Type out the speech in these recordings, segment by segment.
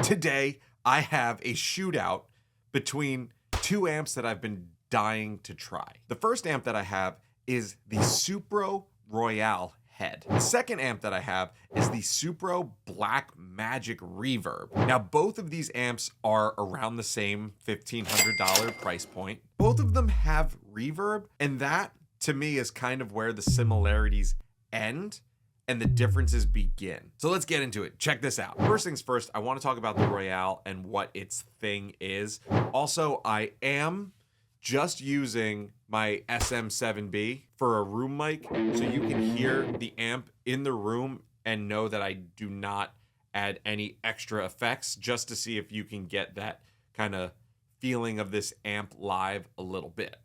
Today, I have a shootout between two amps that I've been dying to try. The first amp that I have is the Supro Royale head. The second amp that I have is the Supro Black Magick Reverb. Now, both of these amps are around the same $1,500 price point. Both of them have reverb, and that, to me, is kind of where the similarities end and the differences begin. So let's get into it. Check this out. First things first, I want to talk about the Royale and what its thing is. Also, I am just using my SM7B for a room mic, so you can hear the amp in the room and know that I do not add any extra effects, just to see if you can get that kind of feeling of this amp live a little bit.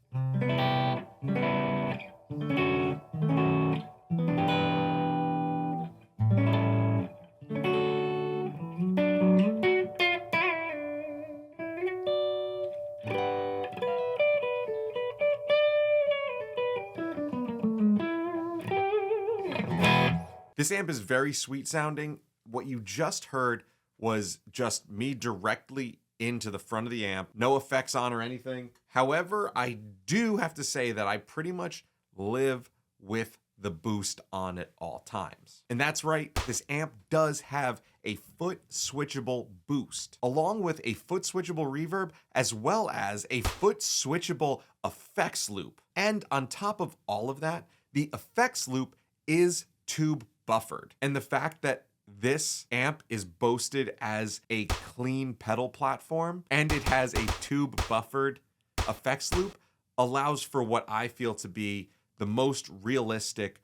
This amp is very sweet sounding. What you just heard was just me directly into the front of the amp, no effects on or anything. However, I do have to say that I pretty much live with the boost on at all times. And that's right, this amp does have a foot switchable boost, along with a foot switchable reverb, as well as a foot switchable effects loop. And on top of all of that, the effects loop is tube buffered. And the fact that this amp is boasted as a clean pedal platform and it has a tube buffered effects loop allows for what I feel to be the most realistic,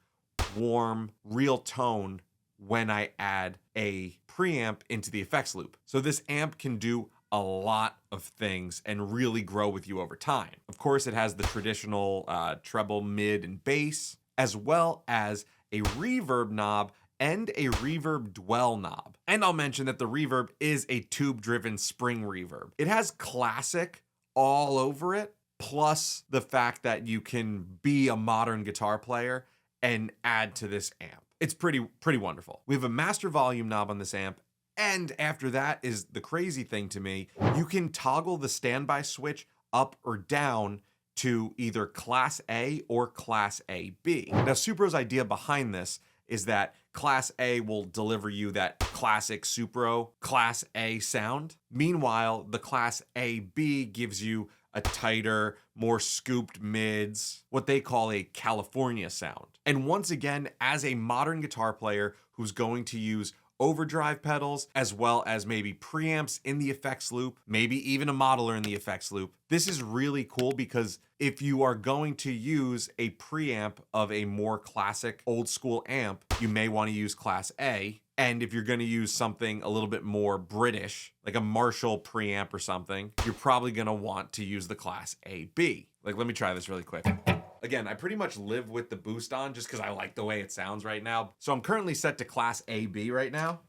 warm, real tone when I add a preamp into the effects loop. So this amp can do a lot of things and really grow with you over time. Of course, it has the traditional treble, mid, and bass, as well as a reverb knob and a reverb dwell knob. And I'll mention that the reverb is a tube-driven spring reverb. It has classic all over it, plus the fact that you can be a modern guitar player and add to this amp. It's pretty wonderful. We have a master volume knob on this amp, and after that is the crazy thing to me. You can toggle the standby switch up or down to either Class A or Class AB. Now, Supro's idea behind this is that Class A will deliver you that classic Supro Class A sound. Meanwhile, the Class AB gives you a tighter, more scooped mids, what they call a California sound. And once again, as a modern guitar player who's going to use overdrive pedals, as well as maybe preamps in the effects loop, maybe even a modeler in the effects loop. This is really cool because if you are going to use a preamp of a more classic old school amp, you may want to use Class A. And if you're going to use something a little bit more British, like a Marshall preamp or something, you're probably going to want to use the Class AB. Like, let me try this really quick. Again, I pretty much live with the boost on just because I like the way it sounds right now. So I'm currently set to Class AB right now.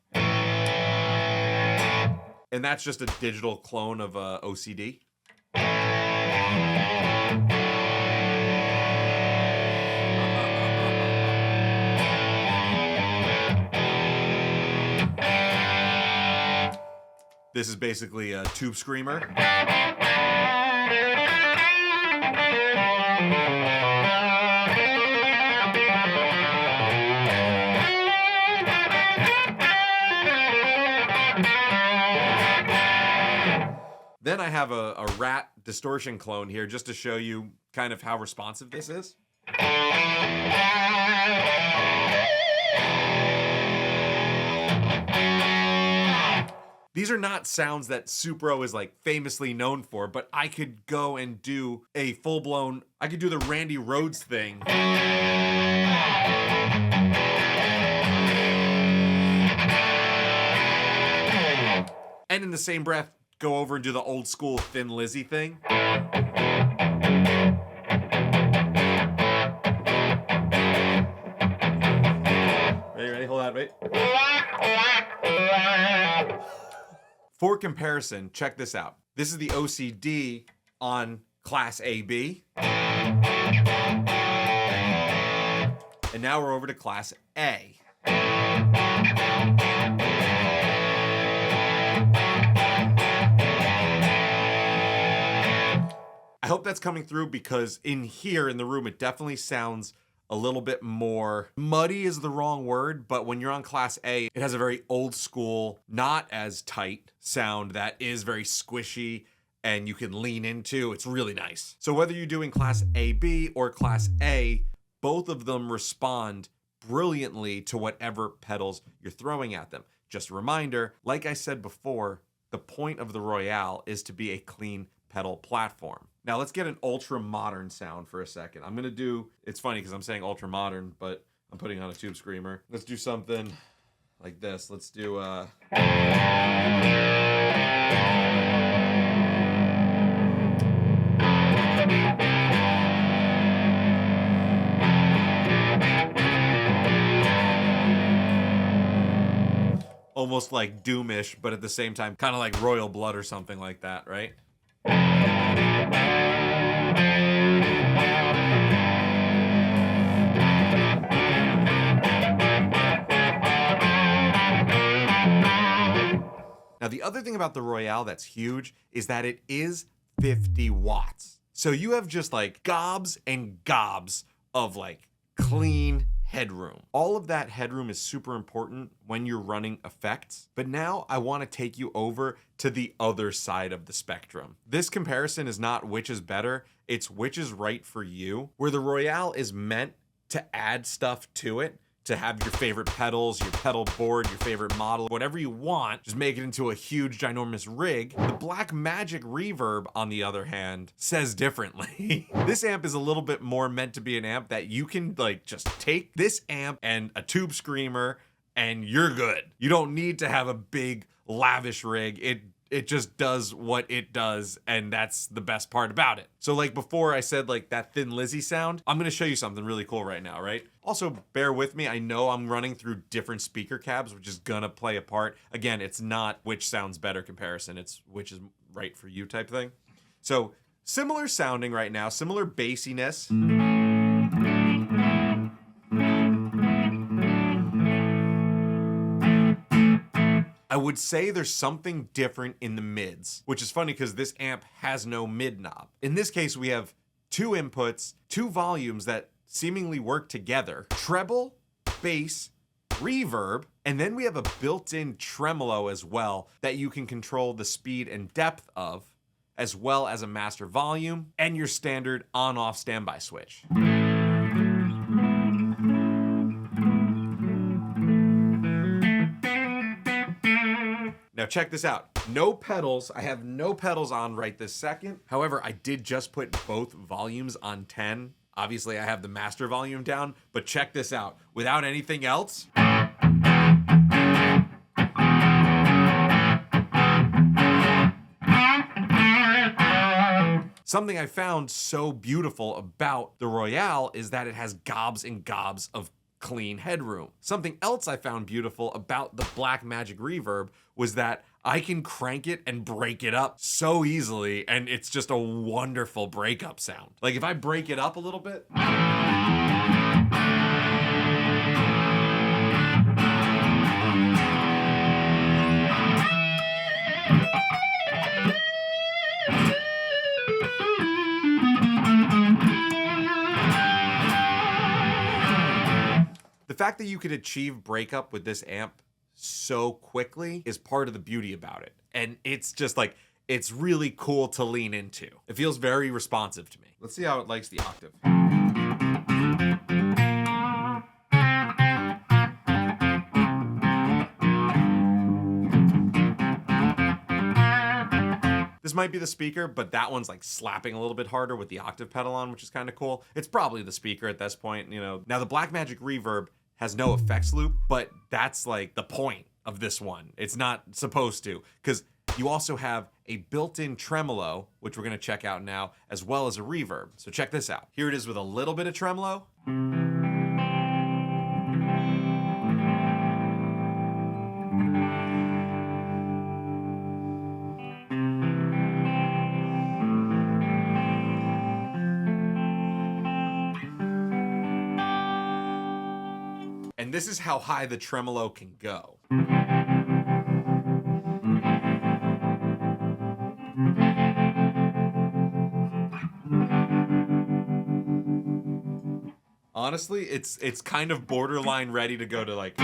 And that's just a digital clone of OCD. This is basically a tube screamer. Then I have a rat distortion clone here just to show you kind of how responsive this is. These are not sounds that Supro is like famously known for, but I could go and do a full-blown, I could do the Randy Rhoads thing. And in the same breath, go over and do the old school Thin Lizzy thing. Ready? Hold on, wait. For comparison, check this out. This is the OCD on Class AB. And now we're over to Class A. I hope that's coming through, because in here in the room, it definitely sounds a little bit more muddy is the wrong word, but when you're on Class A, it has a very old school, not as tight sound that is very squishy and you can lean into. It's really nice. So whether you're doing Class AB or Class A, both of them respond brilliantly to whatever pedals you're throwing at them. Just a reminder, like I said before, the point of the Royale is to be a clean pedal platform. Now let's get an ultra modern sound for a second. I'm gonna do, it's funny because I'm saying ultra modern, but I'm putting on a tube screamer. Let's do something like this. Let's do almost like Doomish, but at the same time, kind of like Royal Blood or something like that, right? Now, the other thing about the Royale that's huge is that it is 50 watts. So you have just like gobs and gobs of like clean headroom. All of that headroom is super important when you're running effects. But now I want to take you over to the other side of the spectrum. This comparison is not which is better, it's which is right for you. Where the Royale is meant to add stuff to it, to have your favorite pedals, your pedal board, your favorite model, whatever you want, just make it into a huge, ginormous rig. The Black Magick Reverb, on the other hand, says differently. This amp is a little bit more meant to be an amp that you can like just take this amp and a tube screamer and you're good. You don't need to have a big, lavish rig. It just does what it does, and that's the best part about it. So like before I said like that Thin Lizzy sound, I'm gonna show you something really cool right now, right? Also, bear with me. I know I'm running through different speaker cabs, which is gonna play a part. Again, it's not which sounds better comparison, it's which is right for you type thing. So similar sounding right now, similar bassiness. I would say there's something different in the mids, which is funny because this amp has no mid knob. In this case, we have two inputs, two volumes that seemingly work together: treble, bass, reverb, and then we have a built-in tremolo as well that you can control the speed and depth of, as well as a master volume and your standard on-off standby switch. Now check this out. No pedals. I have no pedals on right this second. However, I did just put both volumes on 10. Obviously, I have the master volume down, but check this out. Without anything else, something I found so beautiful about the Royale is that it has gobs and gobs of clean headroom. Something else I found beautiful about the Black Magick Reverb was that I can crank it and break it up so easily, and it's just a wonderful breakup sound. Like if I break it up a little bit, the fact that you could achieve breakup with this amp so quickly is part of the beauty about it. And it's just like, it's really cool to lean into. It feels very responsive to me. Let's see how it likes the octave. This might be the speaker, but that one's like slapping a little bit harder with the octave pedal on, which is kind of cool. It's probably the speaker at this point, you know. Now the Black Magick Reverb has no effects loop, but that's like the point of this one. It's not supposed to, because you also have a built-in tremolo, which we're gonna check out now, as well as a reverb. So check this out. Here it is with a little bit of tremolo. And this is how high the tremolo can go. Honestly, it's kind of borderline ready to go to like.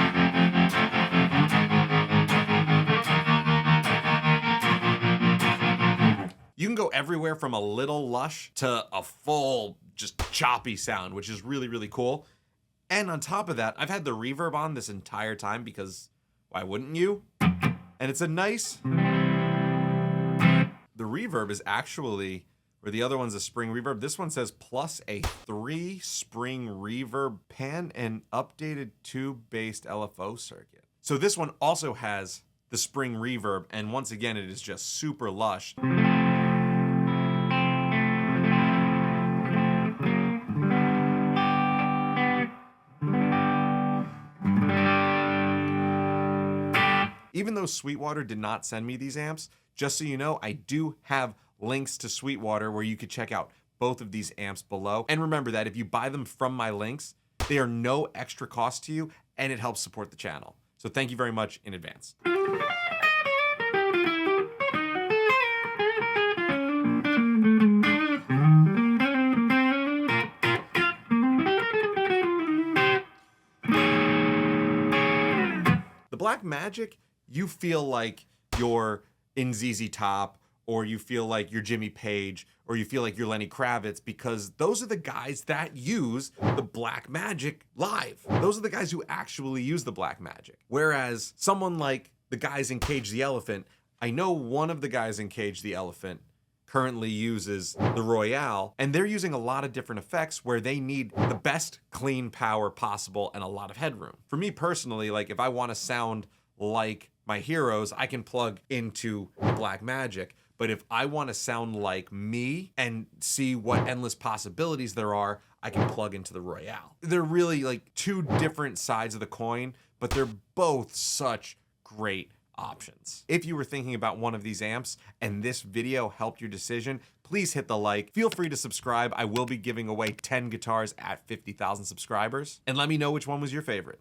You can go everywhere from a little lush to a full just choppy sound, which is really, really cool. And on top of that, I've had the reverb on this entire time because why wouldn't you? And it's a nice. The reverb is actually, where the other one's a spring reverb. This one says plus a 3 spring reverb pan and updated tube-based LFO circuit. So this one also has the spring reverb, and once again, it is just super lush. Even though Sweetwater did not send me these amps, just so you know, I do have links to Sweetwater where you could check out both of these amps below. And remember that if you buy them from my links, they are no extra cost to you, and it helps support the channel. So thank you very much in advance. The Black Magic, you feel like you're in ZZ Top, or you feel like you're Jimmy Page, or you feel like you're Lenny Kravitz, because those are the guys that use the Black Magic live. Those are the guys who actually use the Black Magic. Whereas someone like the guys in Cage the Elephant, I know one of the guys in Cage the Elephant currently uses the Royale, and they're using a lot of different effects where they need the best clean power possible and a lot of headroom. For me personally, like if I want to sound like my heroes, I can plug into the Black Magic. But if I want to sound like me and see what endless possibilities there are, I can plug into the Royale. They're really like two different sides of the coin, but they're both such great options. If you were thinking about one of these amps and this video helped your decision, please hit the like. Feel free to subscribe. I will be giving away 10 guitars at 50,000 subscribers. And let me know which one was your favorite.